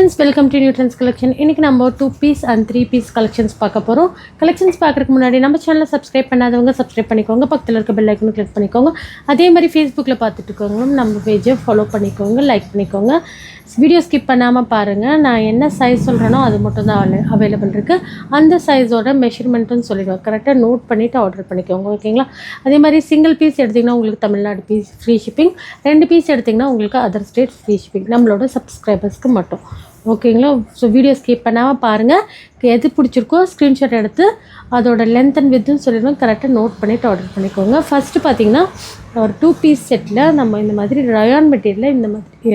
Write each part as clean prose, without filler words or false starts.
Friends, welcome to New Trends Collection. இன்னைக்கு நம்ம 2 piece and 3 piece collections பார்க்க போறோம். Collections பார்க்கறதுக்கு முன்னாடி நம்ம சேனலை subscribe பண்ணாதவங்க subscribe பண்ணிக்கோங்க. பக்கத்துல இருக்க bell icon click பண்ணிக்கோங்க. அதே மாதிரி Facebookல பார்த்துட்டு இருக்கவங்க நம்ம பேஜை follow பண்ணிக்கோங்க, like பண்ணிக்கோங்க. வீடியோ ஸ்கிப் பண்ணாமல் பாருங்கள். நான் என்ன சைஸ் சொல்கிறேனோ அது மட்டும் தான் அவைலபிள் இருக்குது. அந்த சைஸோட மெஷர்மெண்ட்டுன்னு சொல்லிடுவேன். கரெக்டாக நோட் பண்ணிவிட்டு ஆர்டர் பண்ணிக்கோங்க, ஓகேங்களா? அதே மாதிரி சிங்கிள் பீஸ் எடுத்திங்கன்னா உங்களுக்கு Tamil Nadu piece free shipping, 2 piece எடுத்திங்கன்னா உங்களுக்கு அதர் ஸ்டேட் ஃப்ரீ ஷிப்பிங், நம்மளோட சப்ஸ்கிரைபர்ஸ்க்கு மட்டும், ஓகேங்களா? ஸோ வீடியோ ஸ்கிப் பண்ணாமல் பாருங்கள். எது பிடிச்சிருக்கோ ஸ்க்ரீன்ஷாட் எடுத்து அதோட லென்த் அண்ட் வித்துன்னு சொல்லிடுவேன். கரெக்டாக நோட் பண்ணிவிட்டு ஆர்டர் பண்ணிக்கோங்க. ஃபஸ்ட்டு பார்த்தீங்கன்னா ஒரு 2 பீஸ் செட்டில் நம்ம இந்த மாதிரி ரயான் மெட்டீரியலில் இந்த மாதிரி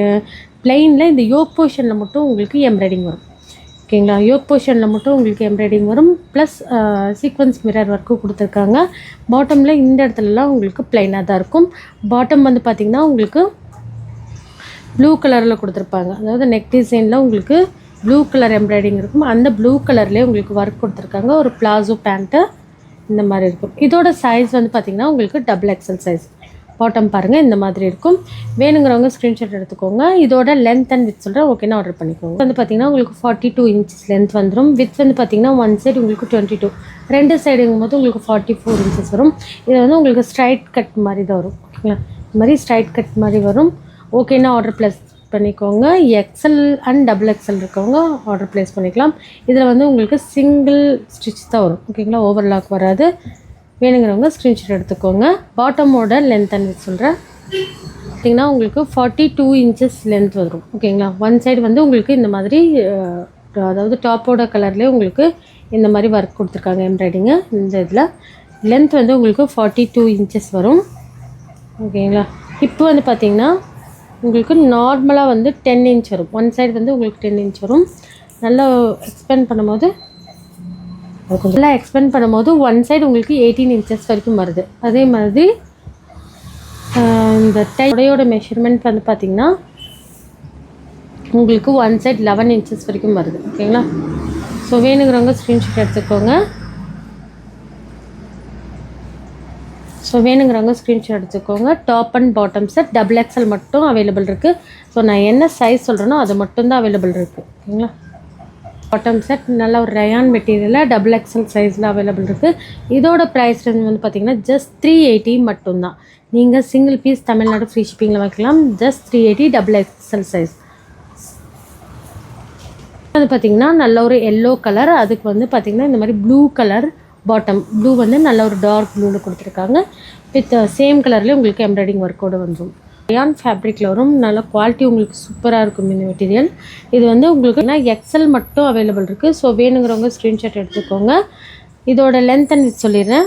ப்ளைனில் இந்த யோக் போர்ஷனில் மட்டும் உங்களுக்கு எம்ப்ராய்டிங் வரும், ஓகேங்களா? யோக் போர்ஷனில் மட்டும் உங்களுக்கு எம்ப்ராய்டிங் வரும். ப்ளஸ் சீக்வன்ஸ் மிரர் ஒர்க்கு கொடுத்துருக்காங்க. பாட்டமில் இந்த இடத்துலலாம் உங்களுக்கு ப்ளைனாக தான் இருக்கும். பாட்டம் வந்து பார்த்திங்கன்னா உங்களுக்கு ப்ளூ கலரில் கொடுத்துருப்பாங்க. அதாவது நெக் டிசைனில் உங்களுக்கு ப்ளூ கலர் எம்ப்ராய்டிங் இருக்கும். அந்த ப்ளூ கலர்லேயே உங்களுக்கு ஒர்க் கொடுத்துருக்காங்க. ஒரு பிளாசோ பேண்ட்டு இந்த மாதிரி இருக்கும். இதோட சைஸ் வந்து பார்த்திங்கன்னா உங்களுக்கு XXL சைஸ். பாட்டம் பாருங்கள் இந்த மாதிரி இருக்கும். வேணுங்கிறவங்க ஸ்க்ரீன்ஷாட் எடுத்துக்கோங்க. இதோட லென்த் அண்ட் வித் சொல்கிறேன், ஓகேனா ஆர்டர் பண்ணிக்கோங்க. வந்து பார்த்திங்கன்னா உங்களுக்கு 42 inches லென்த் வந்துடும். வித் வந்து பார்த்திங்கன்னா ஒன் சைடு உங்களுக்கு 22, 2 சைடுங்கும் போது உங்களுக்கு 44 inches வரும். இது வந்து உங்களுக்கு ஸ்ட்ரைட் கட் மாதிரி தான் வரும், ஓகேங்களா? இந்த மாதிரி ஸ்ட்ரைட் கட் மாதிரி வரும். ஓகேனா ஆர்டர் ப்ளேஸ் பண்ணிக்கோங்க. XL அண்ட் XXL இருக்கவங்க ஆர்டர் ப்ளேஸ் பண்ணிக்கலாம். இதில் வந்து உங்களுக்கு சிங்கிள் ஸ்டிச் தான் வரும், ஓகேங்களா? ஓவர்லாக் வராது. வேணுங்கிறவங்க ஸ்க்ரீன்ஷாட் எடுத்துக்கோங்க. பாட்டமோட லென்த் அண்ட் வித் சொல்கிறேன். பார்த்திங்கன்னா உங்களுக்கு 42 inches லென்த் வரும், ஓகேங்களா? ஒன் சைடு வந்து உங்களுக்கு இந்த மாதிரி அதாவது டாப்போட கலர்லேயே உங்களுக்கு இந்த மாதிரி ஒர்க் கொடுத்துருக்காங்க எம்ப்ராய்டிங்கு. இந்த இதில் லென்த் வந்து உங்களுக்கு 42 inches வரும், ஓகேங்களா? இப்போ வந்து பார்த்திங்கன்னா உங்களுக்கு நார்மலாக வந்து 10 inch வரும். ஒன் சைடு வந்து உங்களுக்கு 10 inch வரும். நல்லா எக்ஸ்பேண்ட் பண்ணும்போது கொஞ்சம் நல்லா எக்ஸ்பேண்ட் பண்ணும்போது ஒன் சைடு உங்களுக்கு 18 inches வரைக்கும் வருது. அதே மாதிரி இந்த டையோட மெஷர்மெண்ட் வந்து பார்த்திங்கன்னா உங்களுக்கு ஒன் சைடு 11 inches வரைக்கும் வருது, ஓகேங்களா? ஸோ வேணுங்கிறவங்க ஸ்க்ரீன்ஷாட் எடுத்துக்கோங்க. Top and bottom set XXL மட்டும் அவைலபிள் இருக்குது. ஸோ நான் என்ன சைஸ் சொல்கிறேனோ அது மட்டும்தான் அவைலபிள் இருக்குது, ஓகேங்களா? பாட்டம் செட் நல்ல ஒரு ரயான் மெட்டீரியலில் XXL சைஸில் அவைலபிள் இருக்குது. இதோட ப்ரைஸ் ரேஞ்ச் வந்து பார்த்திங்கன்னா ஜஸ்ட் 380 மட்டும்தான். நீங்கள் சிங்கிள் பீஸ் தமிழ்நாடு ஃப்ரீ ஷிப்பிங்கில் வைக்கலாம். Just 380 XXL size. அது பார்த்திங்கன்னா நல்ல ஒரு எல்லோ கலர், அதுக்கு வந்து பார்த்திங்கன்னா இந்த மாதிரி ப்ளூ கலர் பாட்டம். ப்ளூ வந்து நல்ல ஒரு டார்க் ப்ளூவில் கொடுத்துருக்காங்க. வித் சேம் கலர்லேயே உங்களுக்கு எம்ப்ராய்டிங் ஒர்க்கோடு வந்துடும். ரயான் ஃபேப்ரிக்கில் வரும். நல்ல குவாலிட்டி உங்களுக்கு சூப்பராக இருக்கும் இந்த மெட்டீரியல். இது வந்து உங்களுக்கு XL மட்டும் அவைலபிள் இருக்குது. ஸோ வேணுங்கிறவங்க ஸ்க்ரீன்ஷாட் எடுத்துக்கோங்க. இதோட லென்த் அண்ட் வித் சொல்லிடுறேன்.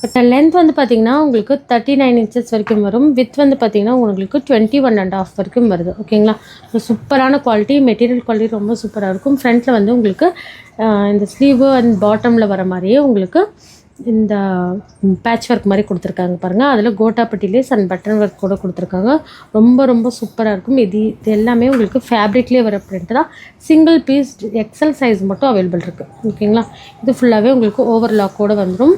பட் லென்த் வந்து பார்த்திங்கன்னா உங்களுக்கு 39 inches வரைக்கும் வரும். வித் வந்து பார்த்திங்கன்னா உங்களுக்கு 21.5 வரைக்கும் வருது, ஓகேங்களா? ஸோ சூப்பரான குவாலிட்டி, மெட்டீரியல் குவாலிட்டி ரொம்ப சூப்பராக இருக்கும். ஃப்ரண்ட்டில் வந்து உங்களுக்கு இந்த ஸ்லீவு அண்ட் பாட்டமில் வர மாதிரியே உங்களுக்கு இந்த பேட்ச் ஒர்க் மாதிரி கொடுத்துருக்காங்க பாருங்கள். அதில் கோட்டாப்பட்டி லேஸ் அண்ட் பட்டன் ஒர்க் கூட கொடுத்துருக்காங்க. ரொம்ப ரொம்ப சூப்பராக இருக்கும். இது எல்லாமே உங்களுக்கு ஃபேப்ரிக்லேயே வர பிரிண்ட் தான். சிங்கிள் பீஸ் XL சைஸ் மட்டும் அவைலபிள் இருக்குது, ஓகேங்களா? இது ஃபுல்லாகவே உங்களுக்கு ஓவர்லாக்கோடு வந்துடும்.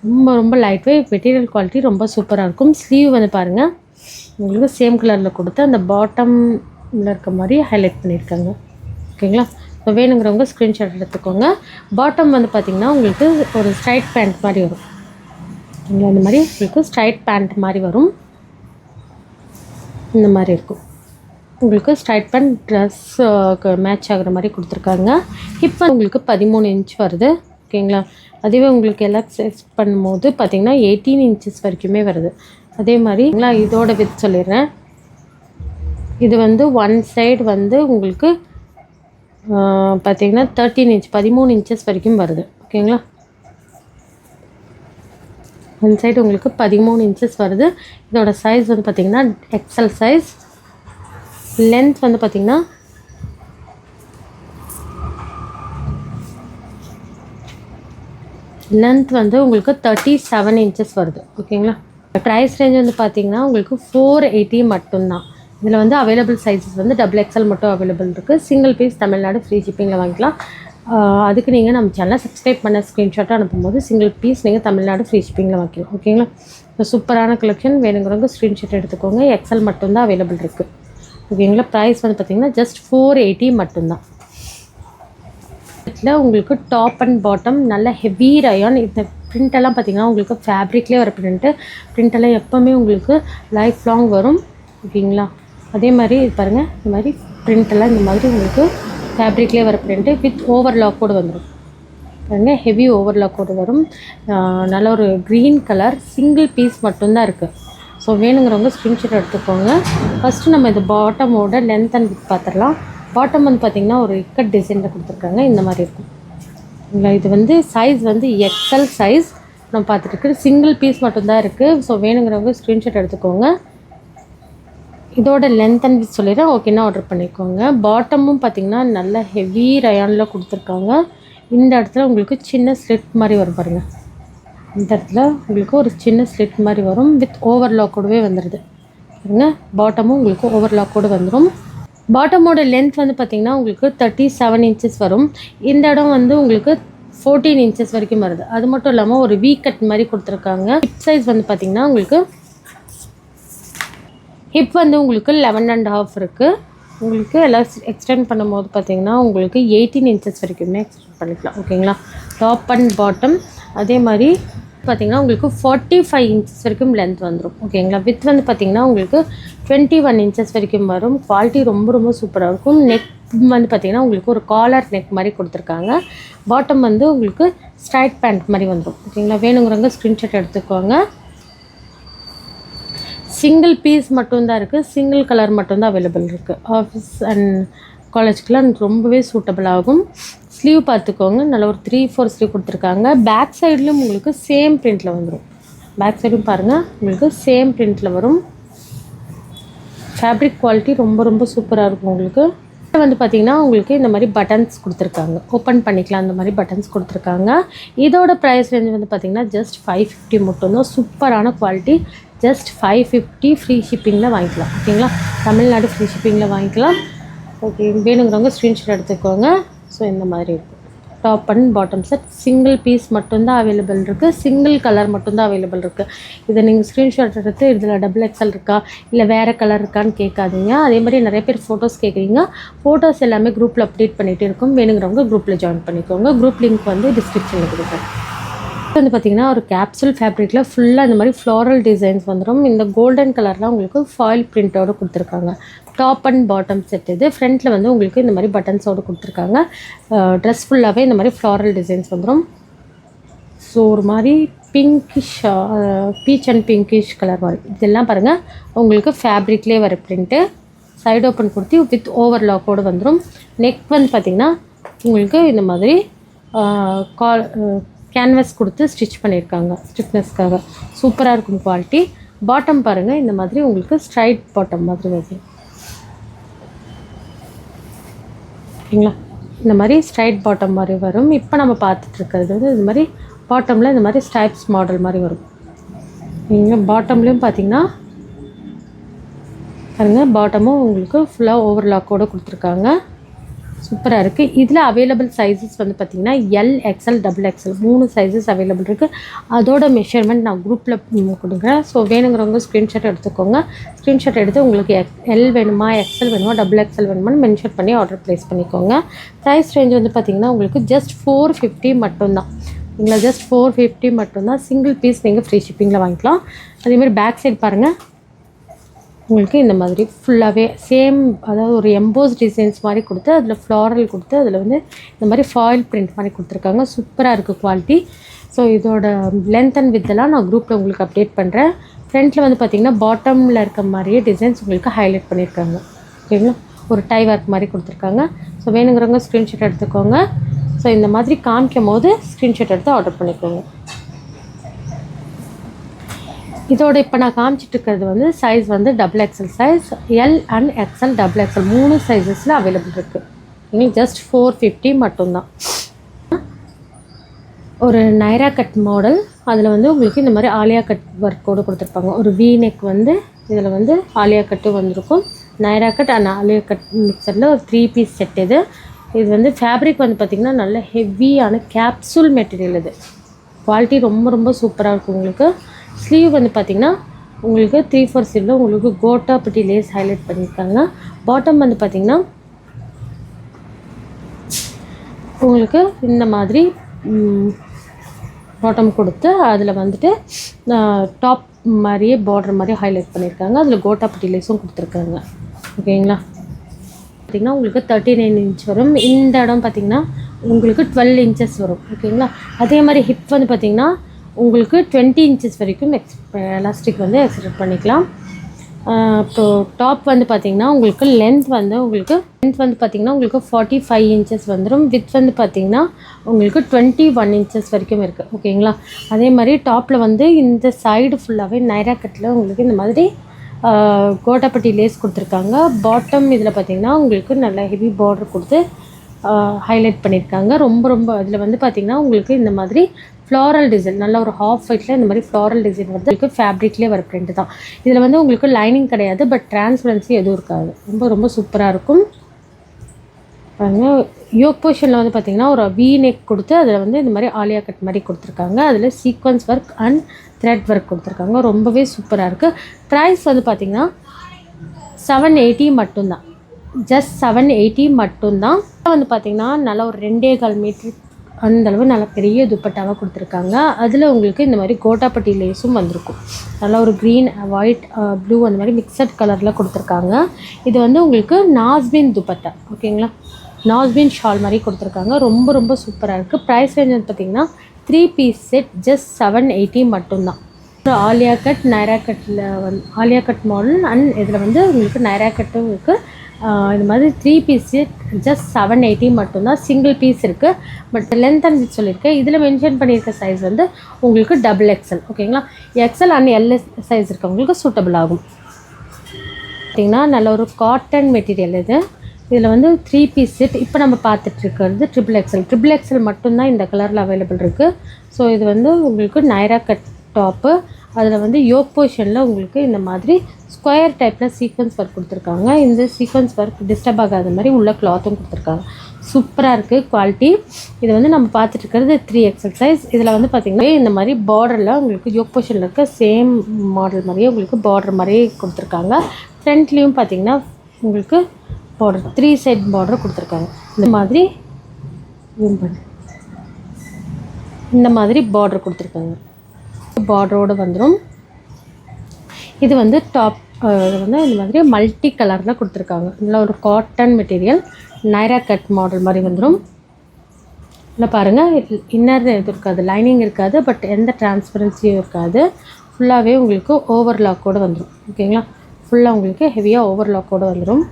ரொம்ப ரொம்ப லைட் வெயிட், மெட்டீரியல் குவாலிட்டி ரொம்ப சூப்பராக இருக்கும். ஸ்லீவ் வந்து பாருங்கள் உங்களுக்கு சேம் கலரில் கொடுத்து அந்த பாட்டமில் இருக்க மாதிரி ஹைலைட் பண்ணியிருக்காங்க, ஓகேங்களா? ஸோ வேணுங்கிறவங்க ஸ்க்ரீன்ஷாட் எடுத்துக்கோங்க. பாட்டம் வந்து பார்த்திங்கன்னா உங்களுக்கு ஒரு ஸ்ட்ரைட் பேண்ட் மாதிரி வரும், ஓகேங்களா? இந்த மாதிரி உங்களுக்கு ஸ்ட்ரைட் பேண்ட் மாதிரி வரும். இந்த மாதிரி இருக்கும் உங்களுக்கு ஸ்ட்ரைட் பேண்ட் ட்ரெஸ்ஸுக்கு மேட்ச் ஆகிற மாதிரி கொடுத்துருக்காங்க. ஹிப் உங்களுக்கு 13 inch வருது, ஓகேங்களா? அதுவே உங்களுக்கு எல்லாம் செட் பண்ணும்போது பார்த்திங்கன்னா 18 inches வரைக்குமே வருது. அதே மாதிரி இதோட வித் சொல்லிடுறேன். இது வந்து ஒன் சைடு வந்து உங்களுக்கு பார்த்திங்கன்னா 13 inches வரைக்கும் வருது, ஓகேங்களா? ஒன் சைடு உங்களுக்கு 13 inches வருது. இதோட சைஸ் வந்து பார்த்திங்கன்னா XL சைஸ். லென்த் வந்து பார்த்திங்கன்னா உங்களுக்கு 37 inches வருது, ஓகேங்களா? ப்ரைஸ் ரேஞ்ச் வந்து பார்த்திங்கன்னா உங்களுக்கு 480 மட்டும்தான். இதில் வந்து அவைலபிள் சைஸஸ் வந்து XXL மட்டும் அவைலபிள் இருக்குது. சிங்கிள் பீஸ் தமிழ்நாடு ஃப்ரீ ஷிப்பிங்கில் வாங்கிக்கலாம். அதுக்கு நீங்கள் நம்ம சேனலை சப்ஸ்கிரைப் பண்ண ஸ்க்ரீன்ஷாட்டாக அனுப்பும்போது சிங்கிள் பீஸ் நீங்கள் தமிழ்நாடு ஃப்ரீ ஷிப்பிங்கில் வாங்கிக்கலாம், ஓகேங்களா? ஸோ சூப்பரான கலெக்ஷன். வேணுங்கிறவங்க ஸ்க்ரீன்ஷாட் எடுத்துக்கோங்க. XL மட்டும்தான் அவைலபிள் இருக்குது. ஓகேங்களா. ப்ரைஸ் வந்து பார்த்திங்கன்னா ஜஸ்ட் 480 மட்டும்தான். இதில் உங்களுக்கு டாப் அண்ட் பாட்டம் நல்ல ஹெவி ரயான். இந்த பிரிண்டெல்லாம் பார்த்திங்கன்னா உங்களுக்கு ஃபேப்ரிக்லேயே வர பிரிண்டெல்லாம் எப்போவுமே உங்களுக்கு லைஃப் லாங் வரும். ஓகேங்களா. அதே மாதிரி இது பாருங்கள், இந்த மாதிரி பிரிண்டெல்லாம் இந்த மாதிரி உங்களுக்கு ஃபேப்ரிக்லேயே வர பிரிண்ட்டு வித் ஓவர்லாக்கோடு வந்துடும். பாருங்கள், ஹெவி ஓவர்லாக்கோடு வரும். நல்ல ஒரு க்ரீன் கலர் சிங்கிள் பீஸ் மட்டும்தான் இருக்குது. ஸோ வேணுங்கிறவங்க ஸ்க்ரீன்ஷாட் எடுத்துக்கோங்க. ஃபஸ்ட்டு நம்ம இது பாட்டமோட லென்த் அண்ட் வித் பார்த்துடலாம். பாட்டம் வந்து பார்த்திங்கன்னா ஒரு இக்கட் டிசைனில் கொடுத்துருக்காங்க. இந்த மாதிரி இருக்கும். இல்லை, இது வந்து சைஸ் வந்து எக்ஸல் சைஸ் நம்ம பார்த்துட்டு சிங்கிள் பீஸ் மட்டும்தான் இருக்குது. ஸோ வேணுங்கிறவங்க ஸ்க்ரீன்ஷாட் எடுத்துக்கோங்க. இதோட லென்த் அண்ட் வித் சொல்லிடுறேன், ஓகேன்னா ஆர்டர் பண்ணிக்கோங்க. பாட்டமும் பார்த்திங்கன்னா நல்ல ஹெவி ரயானில் கொடுத்துருக்காங்க. இந்த இடத்துல உங்களுக்கு சின்ன ஸ்லிட் மாதிரி வரும் பாருங்கள். இந்த இடத்துல உங்களுக்கு ஒரு சின்ன ஸ்லிட் மாதிரி வரும் வித் ஓவர்லாக்கோடவே வந்துடுது பாருங்க. பாட்டமும் உங்களுக்கு ஓவர்லாக்கோடு வந்துடும். பாட்டமோட லென்த் வந்து பார்த்திங்கன்னா உங்களுக்கு 37 இன்ச்சஸ் வரும். இந்த இடம் வந்து உங்களுக்கு 14 இன்ச்சஸ் வரைக்கும் வருது. அது மட்டும் இல்லாமல் ஒரு வீ கட் மாதிரி கொடுத்துருக்காங்க. ஹிப் சைஸ் வந்து பார்த்திங்கன்னா உங்களுக்கு ஹிப் வந்து உங்களுக்கு 11.5 இருக்குது. உங்களுக்கு எல்லாம் எக்ஸ்டெண்ட் பண்ணும்போது பார்த்திங்கன்னா உங்களுக்கு 18 இன்ச்சஸ் வரைக்குமே எக்ஸ்டெண்ட் பண்ணிக்கலாம். ஓகேங்களா. டாப் அண்ட் பாட்டம் அதே மாதிரி பார்த்திங்கன்னா உங்களுக்கு 45 இன்ச்சஸ் வரைக்கும் லென்த் வந்துடும். ஓகேங்களா. வித் வந்து பார்த்திங்கன்னா உங்களுக்கு 21 இன்ச்சஸ் வரைக்கும் வரும். குவாலிட்டி ரொம்ப ரொம்ப சூப்பராக இருக்கும். நெக் வந்து பார்த்திங்கன்னா உங்களுக்கு ஒரு காலர் நெக் மாதிரி கொடுத்துருக்காங்க. பாட்டம் வந்து உங்களுக்கு ஸ்ட்ரைட் பேண்ட் மாதிரி வந்துடும். ஓகேங்களா. வேணுங்கிறவங்க ஸ்க்ரீன்ஷாட் எடுத்துக்கோங்க. சிங்கிள் பீஸ் மட்டும்தான் இருக்குது. சிங்கிள் கலர் மட்டும்தான் அவைலபிள் இருக்குது. ஆஃபீஸ் அண்ட் காலேஜ்க்கெலாம் ரொம்பவே சூட்டபிள் ஆகும். ஸ்லீவ் பார்த்துக்கோங்க, நல்ல ஒரு 3/4 ஸ்லீவ் கொடுத்துருக்காங்க. பேக் சைட்லையும் உங்களுக்கு சேம் பிரிண்டில் வந்துடும். பேக் சைடும் பாருங்கள், உங்களுக்கு சேம் பிரிண்டில் வரும். ஃபேப்ரிக் குவாலிட்டி ரொம்ப ரொம்ப சூப்பராக இருக்கும். உங்களுக்கு வந்து பார்த்திங்கன்னா உங்களுக்கு இந்த மாதிரி பட்டன்ஸ் கொடுத்துருக்காங்க. ஓப்பன் பண்ணிக்கலாம், அந்த மாதிரி பட்டன்ஸ் கொடுத்துருக்காங்க. இதோட ப்ரைஸ் ரேஞ்ச் வந்து பார்த்திங்கன்னா ஜஸ்ட் 550 மட்டும்தான். சூப்பரான குவாலிட்டி. ஜஸ்ட் 550 ஃப்ரீ ஷிப்பிங்கில் வாங்கிக்கலாம். ஓகேங்களா. தமிழ்நாடு ஃப்ரீ ஷிப்பிங்கில் வாங்கிக்கலாம். ஓகே, வேணுங்கிறவங்க ஸ்க்ரீன்ஷாட் எடுத்துக்கோங்க. ஸோ இந்த மாதிரி இருக்கும். Top and bottom set single piece மட்டும்தான் அவைலபிள் இருக்குது. சிங்கிள் கலர் மட்டும்தான் அவைலபிள் இருக்குது. இதை நீங்கள் ஸ்க்ரீன்ஷாட் எடுத்து இதில் டபுள் எக்ஸல் இருக்கா இல்லை வேறு கலர் இருக்கான்னு கேட்காதீங்க. அதே மாதிரி நிறைய பேர் ஃபோட்டோஸ் கேட்குறீங்க. ஃபோட்டோஸ் எல்லாமே குரூப்பில் அப்டேட் பண்ணிகிட்டே இருக்கும். வேணுங்கிறவங்க குரூப்பில் ஜாயின் பண்ணிக்கோங்க. குரூப் லிங்க் வந்து டிஸ்கிரிப்ஷனில் கொடுக்குறேன். வந்து பார்த்திங்கன்னா ஒரு கேப்சூல் ஃபேப்ரிக்கில் ஃபுல்லாக இந்த மாதிரி ஃப்ளாரல் டிசைன்ஸ் வந்துடும். இந்த கோல்டன் கலர்லாம் உங்களுக்கு ஃபாயில் பிரிண்டோடு கொடுத்துருக்காங்க. டாப் அண்ட் பாட்டம் செட் இது. ஃப்ரண்ட்டில் வந்து உங்களுக்கு இந்த மாதிரி பட்டன்ஸோடு கொடுத்துருக்காங்க. ட்ரெஸ் ஃபுல்லாகவே இந்த மாதிரி ஃப்ளாரல் டிசைன்ஸ் வந்துடும். ஸோ ஒரு மாதிரி pinkish, beach and pinkish colour மாதிரி இதெல்லாம் பாருங்கள். உங்களுக்கு ஃபேப்ரிக்லேயே வர பிரிண்ட்டு. சைடு ஓப்பன் கொடுத்து வித் ஓவர்லாக்கோடு வந்துடும். நெக் வந்து பார்த்திங்கன்னா உங்களுக்கு இந்த மாதிரி கேன்வஸ் கொடுத்து ஸ்டிச் பண்ணியிருக்காங்க ஸ்டிஃப்னஸ்க்காக. சூப்பராக இருக்கும் குவாலிட்டி. பாட்டம் பாருங்கள், இந்த மாதிரி உங்களுக்கு ஸ்ட்ரைட் பாட்டம் மாதிரி வருது. ஓகேங்களா. இந்த மாதிரி ஸ்ட்ரைட் பாட்டம் மாதிரி வரும். இப்போ நம்ம பார்த்துட்ருக்கிறது வந்து இது மாதிரி பாட்டமில் இந்த மாதிரி ஸ்டைப்ஸ் மாடல் மாதிரி வரும். இங்கே பாட்டம்லேயும் பார்த்தீங்கன்னா பாருங்கள், பாட்டமும் உங்களுக்கு ஃபுல்லாக ஓவர்லாக்கோடு கொடுத்துருக்காங்க. சூப்பராக இருக்குது. இதில் அவைலபிள் சைஸஸ் வந்து பார்த்திங்கன்னா L, XL, double XL 3 sizes available இருக்குது. அதோட மெஷர்மெண்ட் நான் குரூப்பில் கொடுக்குறேன். ஸோ வேணுங்கிறவங்க ஸ்க்ரீன்ஷாட் எடுத்துக்கோங்க. ஸ்க்ரீன்ஷாட் எடுத்து உங்களுக்கு எல் வேணுமா, எக்ஸ்எல் வேணுமா, டபுள் எக்ஸ்எல் வேணுமான்னு மென்ஷன் பண்ணி ஆர்டர் ப்ளேஸ் பண்ணிக்கோங்க. ப்ரைஸ் ரேஞ்ச் வந்து பார்த்திங்கன்னா உங்களுக்கு ஜஸ்ட் 450 மட்டும்தான். நீங்களா ஜஸ்ட் 450 மட்டும்தான். சிங்கிள் பீஸ் நீங்கள் ஃப்ரீ ஷிப்பிங்கில் வாங்கிக்கலாம். அதேமாதிரி பேக் சைட் பாருங்கள், உங்களுக்கு இந்த மாதிரி ஃபுல்லாகவே சேம், அதாவது ஒரு எம்போஸ் டிசைன்ஸ் மாதிரி கொடுத்து அதில் ஃப்ளாரல் கொடுத்து அதில் வந்து இந்த மாதிரி ஃபாயில் பிரிண்ட் மாதிரி கொடுத்துருக்காங்க. சூப்பராக இருக்குது குவாலிட்டி. ஸோ இதோட லென்த் அண்ட் வித்தெல்லாம் நான் குரூப்பில் உங்களுக்கு அப்டேட் பண்ணுறேன். ஃப்ரண்ட்டில் வந்து பார்த்திங்கன்னா பாட்டமில் இருக்க மாதிரியே டிசைன்ஸ் உங்களுக்கு ஹைலைட் பண்ணியிருக்காங்க. ஓகேங்களா. ஒரு டை ஒர்க் மாதிரி கொடுத்துருக்காங்க. ஸோ வேணுங்கிறவங்க ஸ்க்ரீன்ஷாட் எடுத்துக்கோங்க. ஸோ இந்த மாதிரி காமிக்கும் போது ஸ்க்ரீன்ஷாட் எடுத்து ஆர்டர் பண்ணிக்கோங்க. இதோட இப்போ நான் காமிச்சிட்டு இருக்கிறது வந்து சைஸ் வந்து double XL size, L and XL, double XL 3 சைஸஸில் அவைலபிள் இருக்குது. உங்களுக்கு ஜஸ்ட் 450 மட்டும்தான். ஒரு நைரா கட் மாடல், அதில் வந்து உங்களுக்கு இந்த மாதிரி ஆலியா கட் ஒர்க்கோடு கொடுத்துருப்பாங்க. ஒரு வி நெக் வந்து இதில் வந்து ஆலியா கட்டும் வந்திருக்கும். Naira cut and Alia cut மிக்சரில் ஒரு 3 பீஸ் செட் இது. இது வந்து ஃபேப்ரிக் வந்து பார்த்திங்கன்னா நல்ல ஹெவியான கேப்சூல் மெட்டீரியல். இது குவாலிட்டி ரொம்ப ரொம்ப சூப்பராக இருக்கும். உங்களுக்கு ஸ்லீவ் வந்து பார்த்திங்கன்னா உங்களுக்கு 3/4 ஸ்லீவில் உங்களுக்கு கோட்டாப்பட்டி லேஸ் ஹைலைட் பண்ணியிருக்காங்க. பாட்டம் வந்து பார்த்திங்கன்னா உங்களுக்கு இந்த மாதிரி பாட்டம் கொடுத்து அதில் வந்துட்டு டாப் மாதிரியே பார்டர் மாதிரி ஹைலைட் பண்ணியிருக்காங்க. அதில் கோட்டாப்பட்டி லேஸும் கொடுத்துருக்காங்க. ஓகேங்களா? பார்த்திங்கன்னா உங்களுக்கு 39 இன்ச் வரும். இந்த இடம் பார்த்திங்கன்னா உங்களுக்கு 12 இன்ச்சஸ் வரும். ஓகேங்களா? அதே மாதிரி ஹிப் வந்து பார்த்திங்கன்னா உங்களுக்கு 20 இன்ச்சஸ் வரைக்கும் எலாஸ்டிக் வந்து எக்ஸ்டெண்ட் பண்ணிக்கலாம். இப்போது டாப் வந்து பார்த்திங்கன்னா உங்களுக்கு லென்த் வந்து பார்த்திங்கன்னா உங்களுக்கு 45 இன்ச்சஸ் வந்துடும். வித் வந்து பார்த்திங்கன்னா உங்களுக்கு 21 இன்ச்சஸ் வரைக்கும் இருக்குது. ஓகேங்களா? அதே மாதிரி டாப்பில் வந்து இந்த சைடு ஃபுல்லாகவே நைரா கட்டில் உங்களுக்கு இந்த மாதிரி கோட்டாப்பட்டி லேஸ் கொடுத்துருக்காங்க. பாட்டம் இதில் பார்த்திங்கன்னா உங்களுக்கு நல்ல ஹெவி பார்டர் கொடுத்து ஹைலைட் பண்ணியிருக்காங்க. ரொம்ப இதில் வந்து பார்த்திங்கன்னா உங்களுக்கு இந்த மாதிரி ஃப்ளாரல் டிசைன் நல்ல ஒரு ஹாஃப் ஒயிட்டில் இந்த மாதிரி ஃப்ளாரல் டிசைன் வந்து உங்களுக்கு ஃபேப்ரிக்லேயே வர பிரிண்ட் தான். இதில் வந்து உங்களுக்கு லைனிங் கிடையாது, பட் டிரான்ஸ்பரன்சி எதுவும் இருக்காது. ரொம்ப சூப்பராக இருக்கும். பாருங்கள், யோக் போர்ஷனில் வந்து பார்த்திங்கன்னா ஒரு வி நெக் கொடுத்து அதில் வந்து இந்த மாதிரி ஆலியா கட் மாதிரி கொடுத்துருக்காங்க. அதில் sequence work and thread work கொடுத்துருக்காங்க. ரொம்பவே சூப்பராக இருக்குது. ப்ரைஸ் வந்து பார்த்திங்கன்னா 780 மட்டும்தான். ஜஸ்ட் 780 மட்டும்தான். வந்து பார்த்திங்கன்னா நல்லா ஒரு 2.25 மீட்டர் அந்தளவு நல்லா பெரிய துப்பட்டாவாக கொடுத்துருக்காங்க. அதில் உங்களுக்கு இந்த மாதிரி கோட்டாப்பட்டி லேஸும் வந்திருக்கும். நல்லா ஒரு க்ரீன், ஒயிட், ப்ளூ அந்த மாதிரி மிக்சட் கலரில் கொடுத்துருக்காங்க. இது வந்து உங்களுக்கு நாஸ்பின் துப்பட்டா. ஓகேங்களா? நாஸ்பின் ஷால் மாதிரி கொடுத்துருக்காங்க. ரொம்ப சூப்பராக இருக்குது. ப்ரைஸ் ரேஞ்ச் வந்து பார்த்திங்கன்னா 3 பீஸ் செட் ஜஸ்ட் 780 மட்டும்தான். ஆலியா கட், நைரா கட்டில் ஆலியா கட் மாடல் அண்ட் இதில் வந்து உங்களுக்கு நைரா கட்டும் இருக்குது. இது மாதிரி 3 பீஸ் செட் ஜஸ்ட் 780 மட்டும்தான். சிங்கிள் பீஸ் இருக்குது, பட் லென்த் அண்ட் வித் சொல்லியிருக்கேன். இதில் மென்ஷன் பண்ணியிருக்க சைஸ் வந்து உங்களுக்கு XXL. ஓகேங்களா? XL அண்ட் LS சைஸ் இருக்கவங்களுக்கு சூட்டபிள் ஆகும். பார்த்திங்கன்னா நல்ல ஒரு காட்டன் மெட்டீரியல் இது. இதில் வந்து 3 பீஸ் செட் இப்போ நம்ம பார்த்துட்ருக்கிறது XXL மட்டும்தான் இந்த கலரில் அவைலபிள் இருக்குது. ஸோ இது வந்து உங்களுக்கு நைரா கட் டாப்பு. அதில் வந்து யோக் போர்ஷனில் உங்களுக்கு இந்த மாதிரி ஸ்கொயர் டைப்பில் சீக்வன்ஸ் ஒர்க் கொடுத்துருக்காங்க. இந்த சீக்வன்ஸ் ஒர்க் டிஸ்டர்ப் ஆகாத மாதிரி உள்ள கிளாத்தும் கொடுத்துருக்காங்க. சூப்பராக இருக்குது குவாலிட்டி. இது வந்து நம்ம பார்த்துட்ருக்கிறது 3XL சைஸ். இதில் வந்து பார்த்திங்கன்னா இந்த மாதிரி பார்டரில் உங்களுக்கு யோக் போர்ஷனில் இருக்க சேம் மாடல் மாதிரியே உங்களுக்கு பார்டர் மாதிரியே கொடுத்துருக்காங்க. ஃப்ரண்ட்லேயும் பார்த்திங்கன்னா உங்களுக்கு பார்டர் 3 சைட் பார்டர் கொடுத்துருக்காங்க. இந்த மாதிரி பார்டர் கொடுத்துருக்காங்க. பார்டரோடு வந்துடும். இது வந்து டாப் இது வந்து இந்த மாதிரி மல்டி கலரில் கொடுத்துருக்காங்க. இதில் ஒரு cotton material Naira cut model மாதிரி வந்துடும். இல்லை பாருங்கள், இன்னர் இது இருக்காது, லைனிங் இருக்காது, பட் எந்த டிரான்ஸ்பரன்சியும் இருக்காது. ஃபுல்லாகவே உங்களுக்கு ஓவர்லாக்கோடு வந்துடும். ஓகேங்களா? ஃபுல்லாக உங்களுக்கு ஹெவியாக ஓவர்லாக்கோடு வந்துடும்.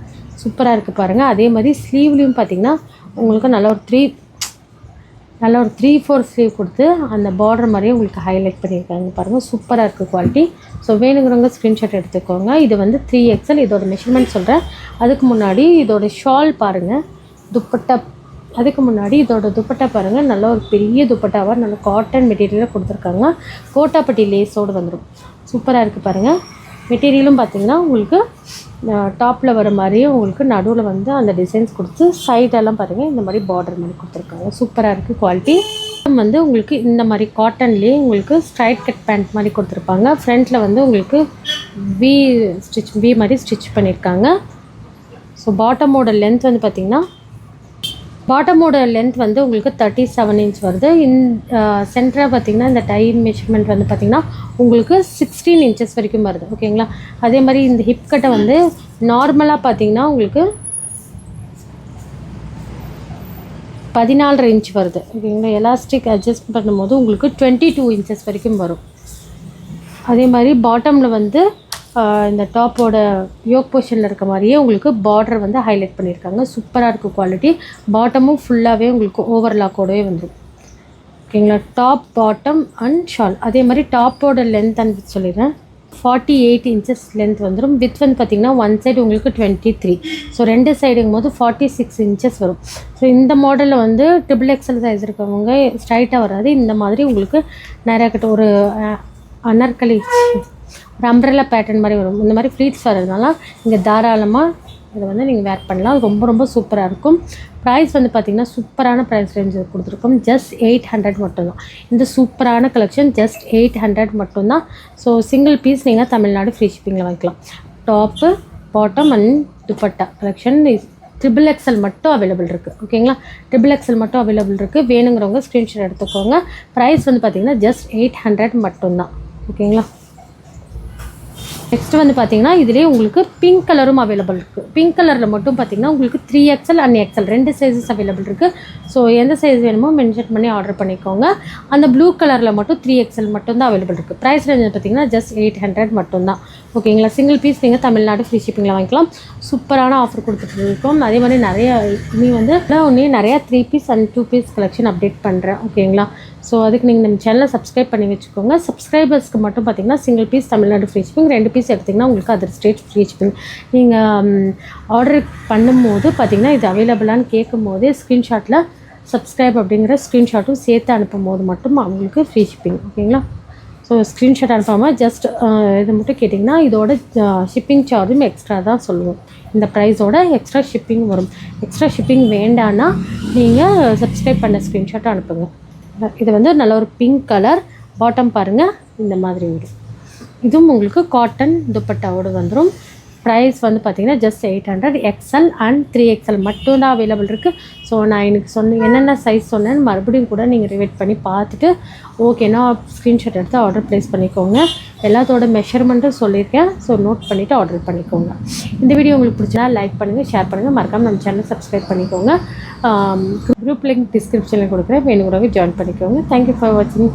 சூப்பராக இருக்குது பாருங்கள். அதே மாதிரி ஸ்லீவ்லேயும் பார்த்திங்கன்னா உங்களுக்கு நல்ல ஒரு 3/4 ஸ்லீவ் கொடுத்து அந்த பார்டர் மாதிரியே உங்களுக்கு ஹைலைட் பண்ணியிருக்காங்க. பாருங்கள், சூப்பராக இருக்குது குவாலிட்டி. ஸோ வேணுங்கிறவங்க ஸ்க்ரீன்ஷாட் எடுத்துக்கோங்க. இது வந்து 3XL. இதோட மெஷர்மெண்ட் சொல்கிறேன். அதுக்கு முன்னாடி இதோட ஷால் பாருங்கள், துப்பட்டா. அதுக்கு முன்னாடி இதோட துப்பட்டா பாருங்கள், நல்ல ஒரு பெரிய துப்பட்டாவாக நல்ல காட்டன் மெட்டீரியலாக கொடுத்துருக்காங்க. கோட்டாப்பட்டி லேஸோடு வந்துடும். சூப்பராக இருக்குது பாருங்கள். மெட்டீரியலும் பார்த்திங்கன்னா உங்களுக்கு டாப்பில் வர மாதிரியே உங்களுக்கு நடுவில் வந்து அந்த டிசைன்ஸ் கொடுத்து சைடெல்லாம் பாருங்கள் இந்த மாதிரி பார்டர் மாதிரி கொடுத்துருக்காங்க. சூப்பராக இருக்குது குவாலிட்டி. வந்து உங்களுக்கு இந்த மாதிரி காட்டன்லேயே உங்களுக்கு ஸ்ட்ரைட் கட் பேண்ட் மாதிரி கொடுத்துருப்பாங்க. ஃப்ரண்ட்டில் வந்து உங்களுக்கு வி மாதிரி ஸ்டிச் பண்ணியிருக்காங்க. ஸோ பாட்டமோட லென்த் வந்து பார்த்திங்கன்னா வந்து உங்களுக்கு 37 இன்ச் வருது. சென்டராக பார்த்திங்கன்னா இந்த டை மெஷர்மெண்ட் வந்து பார்த்திங்கன்னா உங்களுக்கு 16 இன்ச்சஸ் வரைக்கும் வருது. ஓகேங்களா? அதே மாதிரி இந்த ஹிப் கட்டை வந்து நார்மலாக பார்த்திங்கன்னா உங்களுக்கு 14.5 இன்ச் வருது. ஓகேங்களா? எலாஸ்டிக் அட்ஜஸ்ட் பண்ணும்போது உங்களுக்கு 22 இன்ச்சஸ் வரைக்கும் வரும். அதே மாதிரி பாட்டமில் வந்து இந்த டாப்போட யோக் போர்ஷனில் இருக்க மாதிரியே உங்களுக்கு பார்டர் வந்து ஹைலைட் பண்ணியிருக்காங்க. சூப்பராக இருக்குது குவாலிட்டி. பாட்டமும் ஃபுல்லாகவே உங்களுக்கு ஓவர்லாக்கோடவே வந்துடும். ஓகேங்களா? Top, bottom and shawl. அதே மாதிரி டாப்போட லென்த் அண்ட் வித் சொல்லிடுறேன். 48 இன்ச்சஸ் லென்த் வந்துடும். வித் வந்து பார்த்திங்கன்னா ஒன் சைடு உங்களுக்கு 23. ஸோ 2 சைடுங்கும் போது 46 இன்ச்சஸ் வரும். ஸோ இந்த மாடலில் வந்து XXL சைஸ் இருக்கவங்க ஸ்ட்ரைட்டாக வராது. இந்த மாதிரி உங்களுக்கு நிறையா கிட்ட ஒரு அனர்கலி ஒரு அம்ப்ரெல்லா பேட்டர்ன் மாதிரி வரும். இந்த மாதிரி ஃப்ளீட்ஸ் வரதுனால இங்கே தாராளமாக இதை வந்து நீங்கள் வேர் பண்ணலாம். ரொம்ப ரொம்ப சூப்பராக இருக்கும். ப்ரைஸ் வந்து பார்த்திங்கன்னா சூப்பரான ப்ரைஸ் ரேஞ்சு கொடுத்துருக்கோம். ஜஸ்ட் 800 மட்டும்தான். இந்த சூப்பரான கலெக்ஷன் ஜஸ்ட் 800 மட்டும்தான். ஸோ சிங்கிள் பீஸ் நீங்கள் தமிழ்நாடு ஃப்ரீ ஷிப்பிங்கில் வாங்கிக்கலாம். Top, bottom and dupatta collection XXL மட்டும் அவைலபிள் இருக்குது. ஓகேங்களா, XXL மட்டும் அவைலபிள் இருக்குது. வேணுங்கிறவங்க ஸ்க்ரீன்ஷாட் எடுத்துக்கோங்க. ப்ரைஸ் வந்து பார்த்திங்கன்னா ஜஸ்ட் 800 மட்டும்தான். ஓகேங்களா. நெக்ஸ்ட் வந்து பார்த்தீங்கன்னா இதுலேயே உங்களுக்கு பிங்க் கலரும் அவைலபிள் இருக்குது. பிங்க் கலரில் மட்டும் பார்த்தீங்கன்னா உங்களுக்கு 3XL and XL 2 sizes available இருக்குது. ஸோ எந்த சைஸ் வேணுமோ மென்ஷன் பண்ணி ஆர்டர் பண்ணிக்கோங்க. அந்த ப்ளூ கலரில் மட்டும் 3XL மட்டும்தான் அவைலபிள் இருக்குது. ப்ரைஸ் ரேஞ்ச் பார்த்தீங்கன்னா ஜஸ்ட் 800 மட்டும்தான். ஓகேங்களா. சிங்கிள் பீஸ் நீங்கள் தமிழ்நாடு ஃப்ரீ ஷிப்பிங்கில் வாங்கிக்கலாம். சூப்பரான ஆஃபர் கொடுத்துட்டு இருக்கோம். அதே மாதிரி நிறையா 3 piece and 2 piece collection update பண்ணுறேன். ஓகேங்களா. ஸோ அதுக்கு நீங்கள் நம்ம சேனலை சப்ஸ்கிரைப் பண்ணி வச்சுக்கோங்க. சப்ஸ்கிரைபர்ஸ்க்கு மட்டும் பார்த்தீங்கன்னா single piece Tamil Nadu free shipping, 2 piece எடுத்திங்கன்னா உங்களுக்கு அதர் ஸ்டேட் ஃப்ரீ ஷிப்பிங். நீங்கள் ஆர்டர் பண்ணும்போது பார்த்தீங்கன்னா இது அவைலபிளான்னு கேட்கும் போதே ஸ்க்ரீன்ஷாட்டில் சப்ஸ்கிரைப் அப்படிங்கிற ஸ்க்ரீன்ஷாட்டும் சேர்த்து அனுப்பும் போது மட்டும் அவங்களுக்கு ஃப்ரீ ஷிப்பிங். ஓகேங்களா. ஸோ ஸ்க்ரீன்ஷாட் அனுப்பாமல் ஜஸ்ட் இது மட்டும் கேட்டிங்கன்னா இதோட ஷிப்பிங் சார்ஜும் எக்ஸ்ட்ரா தான் சொல்லுவோம். இந்த ப்ரைஸோட எக்ஸ்ட்ரா ஷிப்பிங் வரும். எக்ஸ்ட்ரா ஷிப்பிங் வேண்டான்னா நீங்கள் சப்ஸ்கிரைப் பண்ண ஸ்க்ரீன்ஷாட் அனுப்புங்க. இது வந்து நல்ல ஒரு பிங்க் கலர் பாட்டம் பாருங்கள், இந்த மாதிரி வரும். இதுவும் உங்களுக்கு காட்டன் துப்பட்டாவோடு வந்துடும். ப்ரைஸ் வந்து பார்த்திங்கன்னா ஜஸ்ட் 800. XL அண்ட் 3XL மட்டும்தான் அவைலபிள் இருக்குது. ஸோ நான் எனக்கு என்னென்ன சைஸ் சொன்னேன்னு மறுபடியும் கூட நீங்கள் ரிவைட் பண்ணி பார்த்துட்டு ஓகேனா ஸ்க்ரீன்ஷாட் எடுத்து ஆர்டர் ப்ளேஸ் பண்ணிக்கோங்க. எல்லாத்தோட மெஷர்மெண்ட்டும் சொல்லியிருக்கேன். ஸோ நோட் பண்ணிவிட்டு ஆர்டர் பண்ணிக்கோங்க. இந்த வீடியோ உங்களுக்கு பிடிச்சா லைக் பண்ணுங்கள், ஷேர் பண்ணுங்கள், மறக்காமல் நம்ம சேனலை சப்ஸ்கிரைப் பண்ணிக்கோங்க. குரூப் லிங்க் டிஸ்கிரிப்ஷனில் கொடுக்குறேன், வேணுங்கிறவங்க ஜாயின் பண்ணிக்கோங்க. தேங்க்யூ ஃபார் வாட்சிங்.